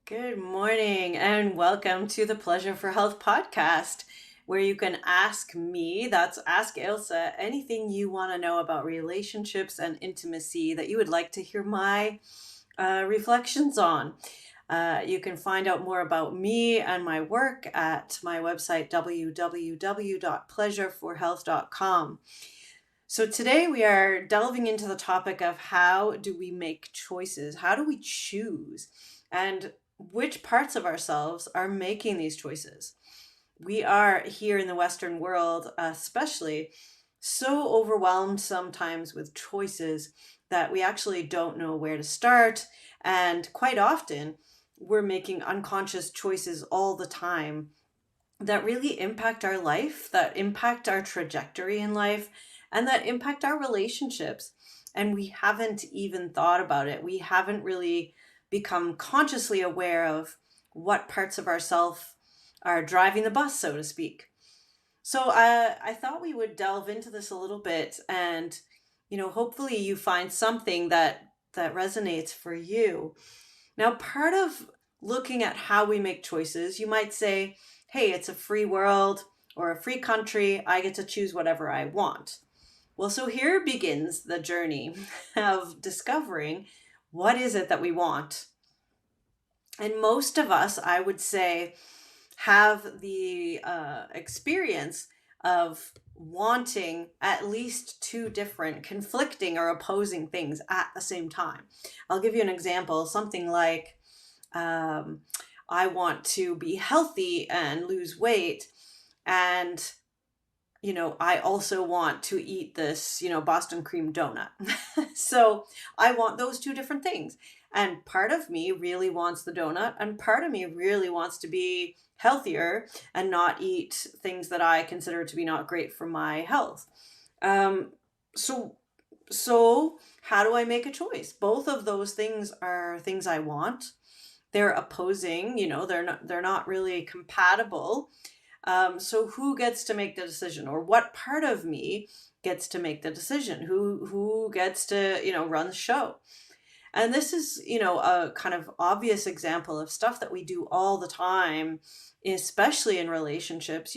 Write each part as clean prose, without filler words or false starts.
Good morning and welcome to the Pleasure for Health podcast, where you can ask me, that's Ask Ilsa, anything you want to know about relationships and intimacy that you would like to hear my reflections on. You can find out more about me and my work at my website, www.pleasureforhealth.com. So today we are delving into the topic of how do we make choices? How do we choose? And which parts of ourselves are making these choices? We are here in the Western world, especially, so overwhelmed sometimes with choices that we actually don't know where to start. And quite often, we're making unconscious choices all the time that really impact our life, that impact our trajectory in life, and that impact our relationships. And we haven't even thought about it. We haven't really become consciously aware of what parts of ourself are driving the bus, so to speak. So I thought we would delve into this a little bit, and hopefully you find something that resonates for you. Now, part of looking at how we make choices, you might say, hey, it's a free world or a free country. I get to choose whatever I want. Well, so here begins the journey of discovering what is it that we want. And most of us, I would say, have the experience of wanting at least two different conflicting or opposing things at the same time. I'll give you an example, something like um, I want to be healthy and lose weight, and I also want to eat this, Boston cream donut. So I want those two different things. And part of me really wants the donut, and part of me really wants to be healthier and not eat things that I consider to be not great for my health. Um, so, so how do I make a choice? Both of those things are things I want. They're opposing, they're not really compatible. So who gets to make the decision, or what part of me gets to make the decision? Who gets to run the show? And this is a kind of obvious example of stuff that we do all the time, especially in relationships.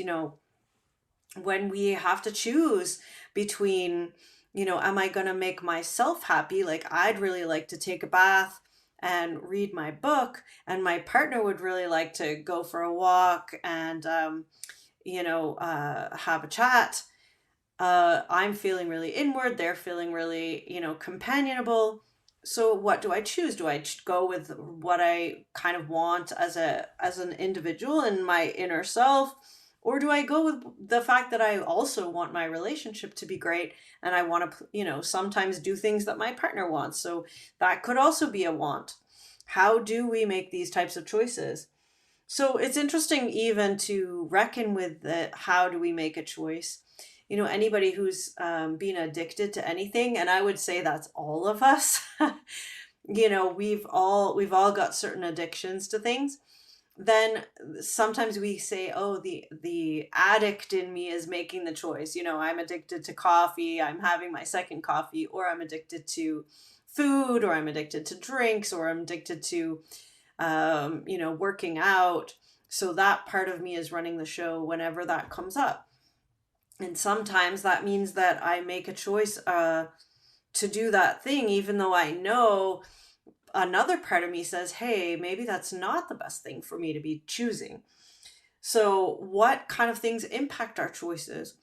When we have to choose between, am I going to make myself happy? Like, I'd really like to take a bath and read my book, and my partner would really like to go for a walk and have a chat. I'm feeling really inward, they're feeling really, companionable. So what do I choose? Do I go with what I kind of want as an individual in my inner self? Or do I go with the fact that I also want my relationship to be great, and I want to, sometimes do things that my partner wants? So that could also be a want. How do we make these types of choices? So it's interesting even to reckon with the how do we make a choice. Anybody who's been addicted to anything, and I would say that's all of us. We've all got certain addictions to things. Then sometimes we say, oh, the addict in me is making the choice. I'm addicted to coffee, I'm having my second coffee, or I'm addicted to food, or I'm addicted to drinks, or I'm addicted to working out. So that part of me is running the show whenever that comes up. And sometimes that means that I make a choice to do that thing, even though I know another part of me says, hey, maybe that's not the best thing for me to be choosing. So, what kind of things impact our choices?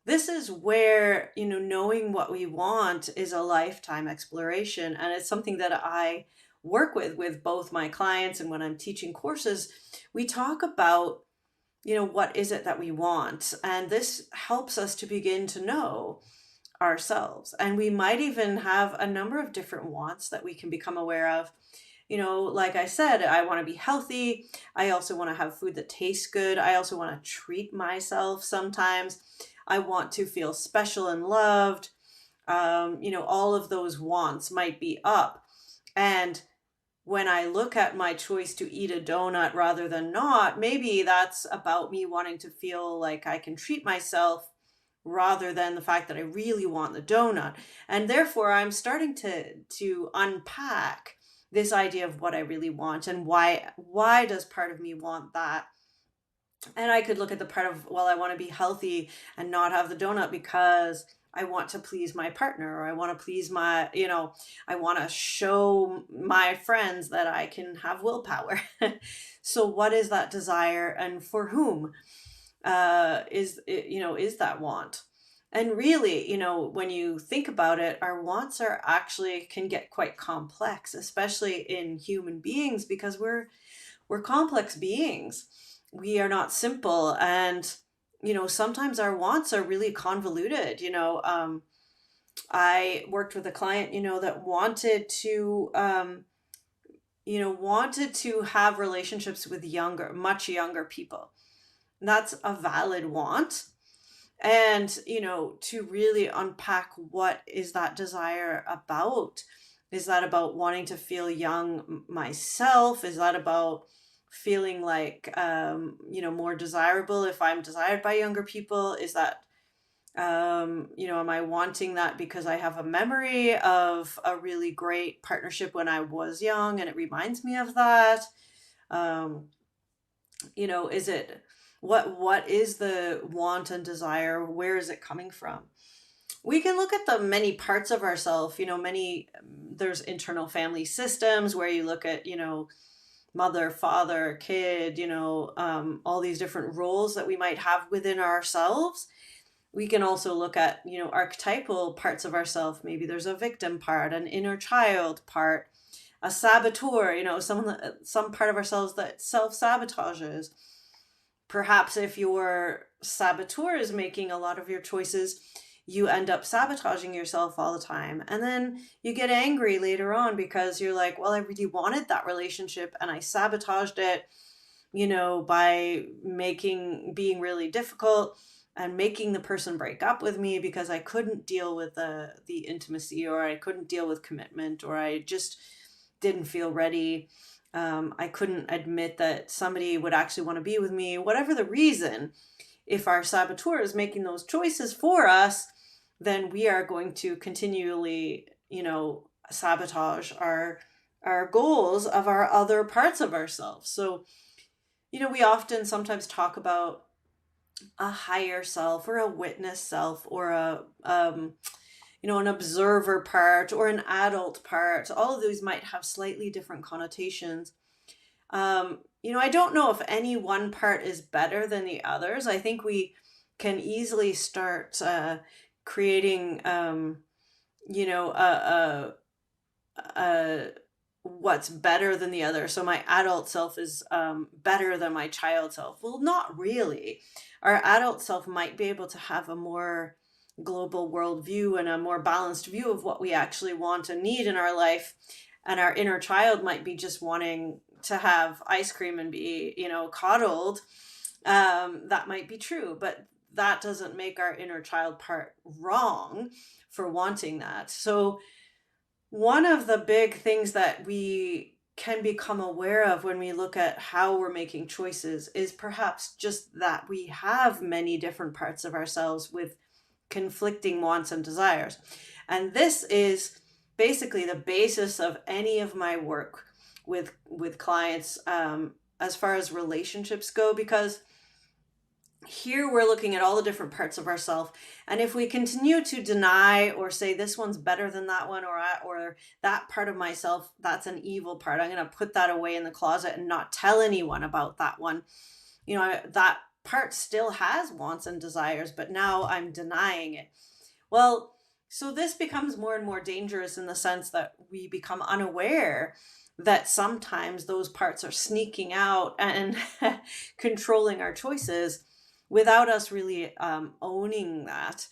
This is where, knowing what we want is a lifetime exploration. And it's something that I work with both my clients, and when I'm teaching courses, we talk about, what is it that we want? And this helps us to begin to know ourselves. And we might even have a number of different wants that we can become aware of. Like I said, I want to be healthy. I also want to have food that tastes good. I also want to treat myself sometimes. I want to feel special and loved. All of those wants might be up. And when I look at my choice to eat a donut rather than not, maybe that's about me wanting to feel like I can treat myself rather than the fact that I really want the donut. And therefore I'm starting to unpack this idea of what I really want and why does part of me want that. And I could look at the part of, well, I want to be healthy and not have the donut because I want to please my partner, or I want to please my, I want to show my friends that I can have willpower. So what is that desire, and for whom is that want? And really, when you think about it, our wants are actually can get quite complex, especially in human beings, because we're complex beings. We are not simple. And, sometimes our wants are really convoluted. I worked with a client, that wanted to have relationships with much younger people. That's a valid want. And, to really unpack, what is that desire about? Is that about wanting to feel young myself? Is that about feeling like, more desirable if I'm desired by younger people? Is that, am I wanting that because I have a memory of a really great partnership when I was young and it reminds me of that? Um, is it, what is the want and desire? Where is it coming from? We can look at the many parts of ourselves, there's internal family systems where you look at, mother, father, kid, all these different roles that we might have within ourselves. We can also look at, archetypal parts of ourselves. Maybe there's a victim part, an inner child part, a saboteur, some part of ourselves that self-sabotages. Perhaps if your saboteur is making a lot of your choices, you end up sabotaging yourself all the time. And then you get angry later on because you're like, well, I really wanted that relationship and I sabotaged it, by being really difficult and making the person break up with me because I couldn't deal with the intimacy, or I couldn't deal with commitment, or I just didn't feel ready. I couldn't admit that somebody would actually want to be with me, whatever the reason. If our saboteur is making those choices for us, then we are going to continually, sabotage our goals of our other parts of ourselves. So, we often sometimes talk about a higher self or a witness self or an observer part or an adult part. All of these might have slightly different connotations. I don't know if any one part is better than the others. I think we can easily start creating, a what's better than the other. So my adult self is better than my child self. Well, not really. Our adult self might be able to have a more global worldview and a more balanced view of what we actually want and need in our life. And our inner child might be just wanting to have ice cream and be, coddled. That might be true, but that doesn't make our inner child part wrong for wanting that. So one of the big things that we can become aware of when we look at how we're making choices is perhaps just that we have many different parts of ourselves with conflicting wants and desires. And this is basically the basis of any of my work with clients, as far as relationships go, because here we're looking at all the different parts of ourselves, and if we continue to deny or say this one's better than that one, or that part of myself, that's an evil part, I'm going to put that away in the closet and not tell anyone about that one, that part still has wants and desires, but now I'm denying it. Well, so this becomes more and more dangerous in the sense that we become unaware that sometimes those parts are sneaking out and controlling our choices without us really owning that.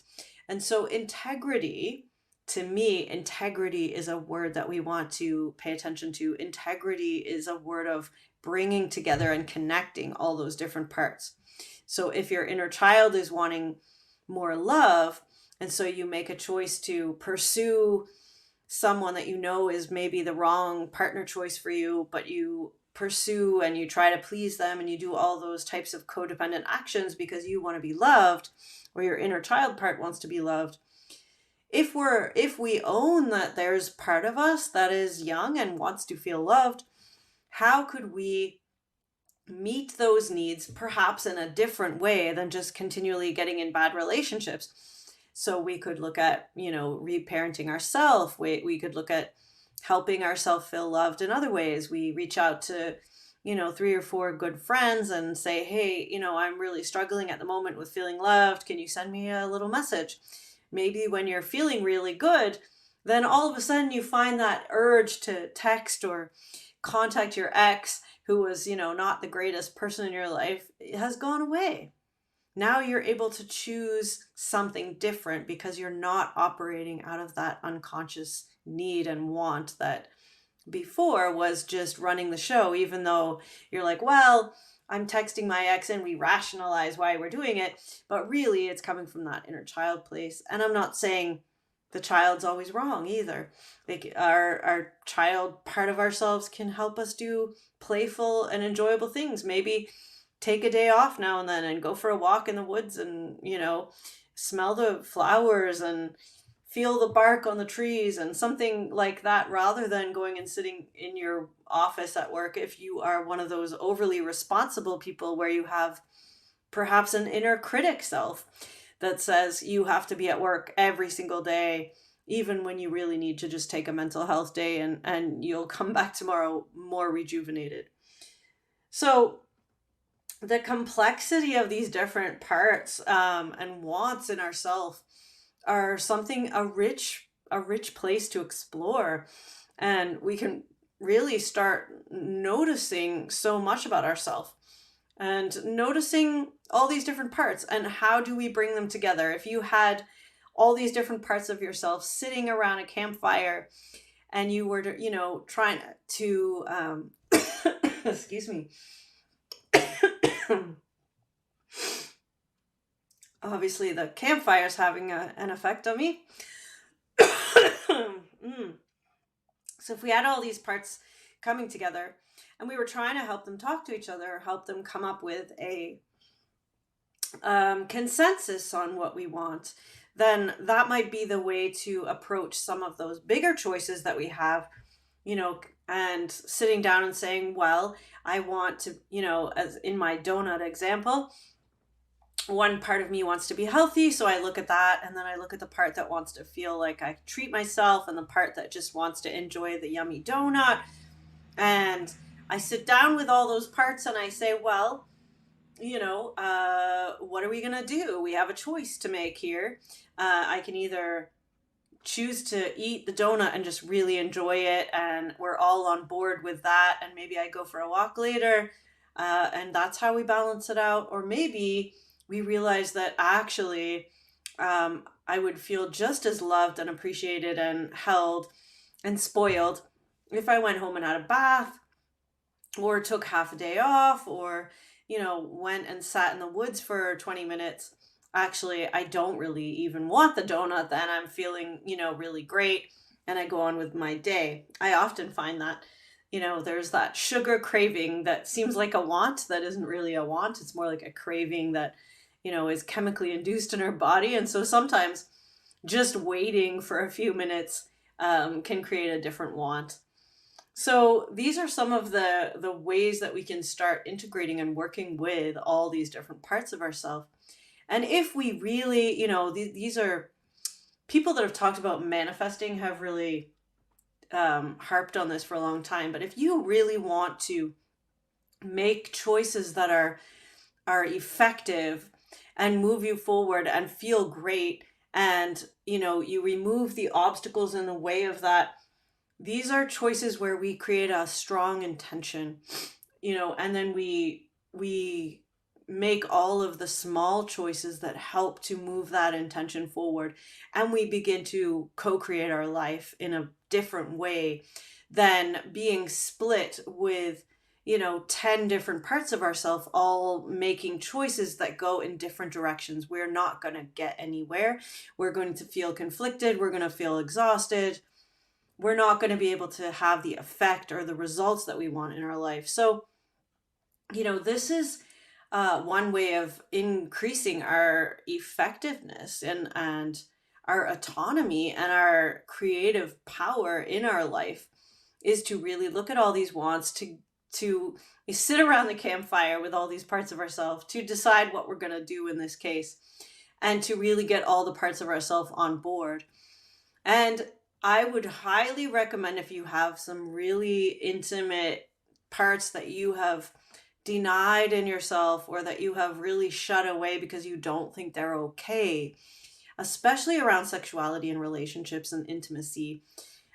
And so integrity, to me, integrity is a word that we want to pay attention to. Integrity is a word of bringing together and connecting all those different parts. So if your inner child is wanting more love, and so you make a choice to pursue someone that is maybe the wrong partner choice for you, but you pursue and you try to please them and you do all those types of codependent actions because you want to be loved, or your inner child part wants to be loved. if we own that there's part of us that is young and wants to feel loved, how could we meet those needs perhaps in a different way than just continually getting in bad relationships? So we could look at, reparenting ourselves. We could look at helping ourselves feel loved in other ways. We reach out to, three or four good friends and say, hey, I'm really struggling at the moment with feeling loved. Can you send me a little message? Maybe when you're feeling really good, then all of a sudden you find that urge to text or contact your ex who was, not the greatest person in your life, has gone away. Now you're able to choose something different because you're not operating out of that unconscious need and want that before was just running the show, even though you're like, well, I'm texting my ex and we rationalize why we're doing it. But really, it's coming from that inner child place. And I'm not saying the child's always wrong either. Like our child part of ourselves can help us do playful and enjoyable things. Maybe take a day off now and then and go for a walk in the woods and, smell the flowers and feel the bark on the trees and something like that, rather than going and sitting in your office at work if you are one of those overly responsible people where you have perhaps an inner critic self that says you have to be at work every single day, even when you really need to just take a mental health day and you'll come back tomorrow more rejuvenated. So the complexity of these different parts and wants in ourself are something a rich place to explore, and we can really start noticing so much about ourselves and noticing all these different parts and how do we bring them together. If you had all these different parts of yourself sitting around a campfire and you were to, trying to excuse me. Obviously, the campfire's having an effect on me. So if we had all these parts coming together and we were trying to help them talk to each other, help them come up with a consensus on what we want, then that might be the way to approach some of those bigger choices that we have, and sitting down and saying, well, I want to, as in my donut example, one part of me wants to be healthy, so I look at that, and then I look at the part that wants to feel like I treat myself, and the part that just wants to enjoy the yummy donut. And I sit down with all those parts and I say, well, what are we gonna do? We have a choice to make here. I can either choose to eat the donut and just really enjoy it, and we're all on board with that, and maybe I go for a walk later, and that's how we balance it out. Or maybe we realize that actually I would feel just as loved and appreciated and held and spoiled if I went home and had a bath or took half a day off or, went and sat in the woods for 20 minutes. Actually, I don't really even want the donut then. I'm feeling, really great, and I go on with my day. I often find that, there's that sugar craving that seems like a want that isn't really a want. It's more like a craving that is chemically induced in our body. And so sometimes just waiting for a few minutes can create a different want. So these are some of the ways that we can start integrating and working with all these different parts of ourselves. And if we really, these are people that have talked about manifesting have really harped on this for a long time. But if you really want to make choices that are effective and move you forward and feel great, and you remove the obstacles in the way of that, these are choices where we create a strong intention, and then we make all of the small choices that help to move that intention forward, and we begin to co-create our life in a different way than being split with 10 different parts of ourselves all making choices that go in different directions. We're not going to get anywhere. We're going to feel conflicted. We're going to feel exhausted. We're not going to be able to have the effect or the results that we want in our life. So, this is one way of increasing our effectiveness and our autonomy and our creative power in our life is to really look at all these wants, to sit around the campfire with all these parts of ourselves, to decide what we're going to do in this case, and to really get all the parts of ourselves on board. And I would highly recommend, if you have some really intimate parts that you have denied in yourself or that you have really shut away because you don't think they're okay, especially around sexuality and relationships and intimacy,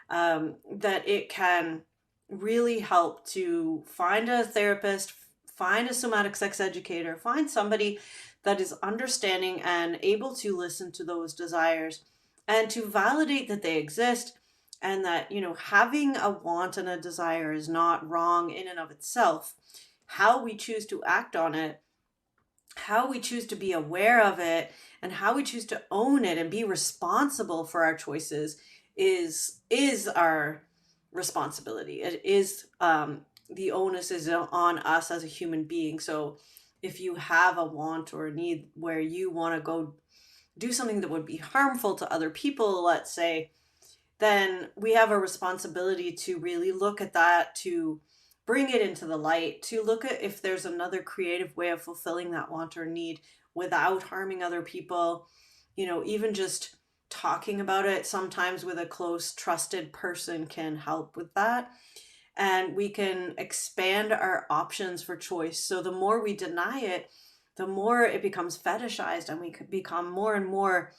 that it can really help to find a therapist, find a somatic sex educator, find somebody that is understanding and able to listen to those desires and to validate that they exist, and that, having a want and a desire is not wrong in and of itself. How we choose to act on it, how we choose to be aware of it, and how we choose to own it and be responsible for our choices is our responsibility. It is, the onus is on us as a human being. So if you have a want or a need where you want to go do something that would be harmful to other people, let's say, then we have a responsibility to really look at that, to bring it into the light, to look at if there's another creative way of fulfilling that want or need without harming other people. Even just talking about it sometimes with a close, trusted person can help with that. And we can expand our options for choice. So the more we deny it, the more it becomes fetishized, and we could become more and more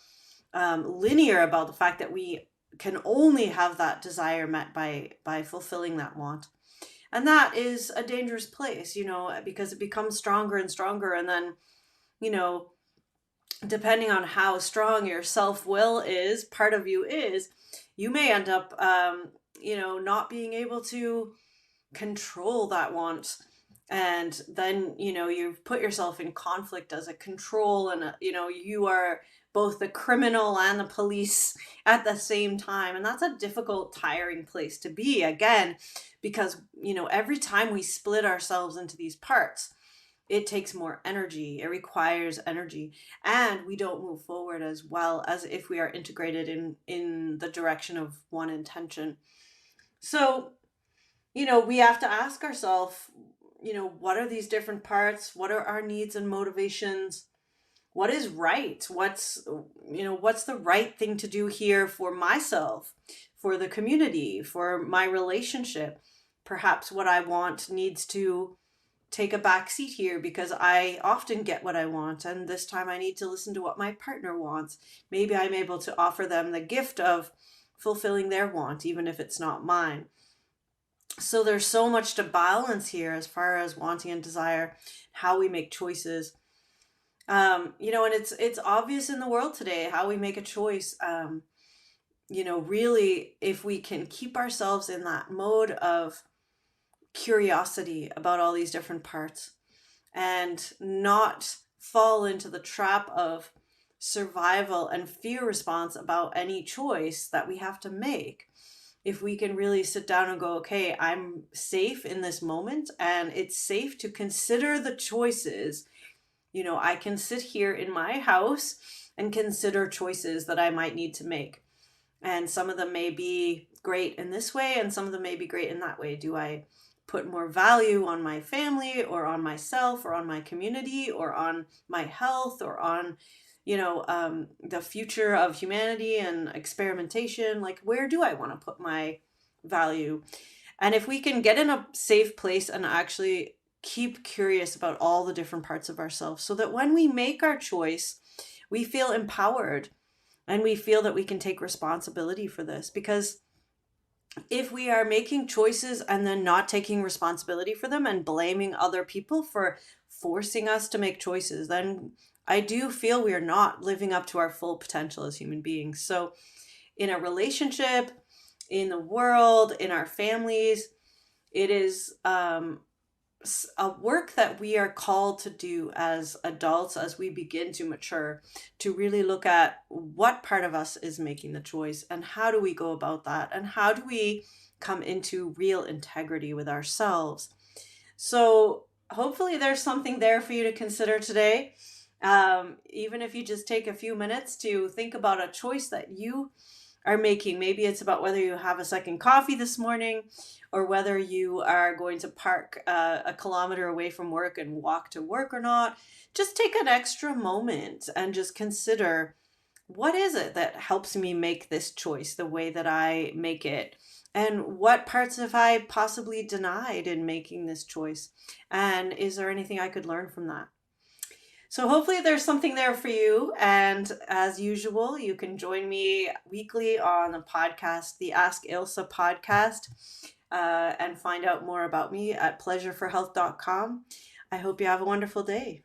linear about the fact that we can only have that desire met by fulfilling that want. And that is a dangerous place, because it becomes stronger and stronger. And then, depending on how strong your self-will is, part of you is, you may end up, not being able to control that want. And then, you've put yourself in conflict as a control, and, you are both the criminal and the police at the same time. And that's a difficult, tiring place to be, again, because, every time we split ourselves into these parts, it takes more energy, it requires energy, and we don't move forward as well as if we are integrated in the direction of one intention. So, we have to ask ourselves, what are these different parts? What are our needs and motivations? What is right? What's the right thing to do here for myself, for the community, for my relationship? Perhaps what I want needs to take a back seat here because I often get what I want, and this time I need to listen to what my partner wants. Maybe I'm able to offer them the gift of fulfilling their want, even if it's not mine. So there's so much to balance here as far as wanting and desire, how we make choices. And it's obvious in the world today how we make a choice. Really, if we can keep ourselves in that mode of curiosity about all these different parts and not fall into the trap of survival and fear response about any choice that we have to make. If we can really sit down and go, okay, I'm safe in this moment and it's safe to consider the choices. I can sit here in my house and consider choices that I might need to make. And some of them may be great in this way and some of them may be great in that way. Do I put more value on my family or on myself or on my community or on my health or on the future of humanity and experimentation? Like, where do I want to put my value? And if we can get in a safe place and actually keep curious about all the different parts of ourselves, so that when we make our choice, we feel empowered and we feel that we can take responsibility for this. Because if we are making choices and then not taking responsibility for them and blaming other people for forcing us to make choices, then I do feel we are not living up to our full potential as human beings. So in a relationship, in the world, in our families, it is a work that we are called to do as adults as we begin to mature, to really look at what part of us is making the choice and how do we go about that and how do we come into real integrity with ourselves. So hopefully there's something there for you to consider today. Even if you just take a few minutes to think about a choice that you are making. Maybe it's about whether you have a second coffee this morning or whether you are going to park a kilometer away from work and walk to work or not. Just take an extra moment and just consider, what is it that helps me make this choice the way that I make it? And what parts have I possibly denied in making this choice? And is there anything I could learn from that? So hopefully there's something there for you. And as usual, you can join me weekly on the podcast, the Ask Ilse podcast, and find out more about me at pleasureforhealth.com. I hope you have a wonderful day.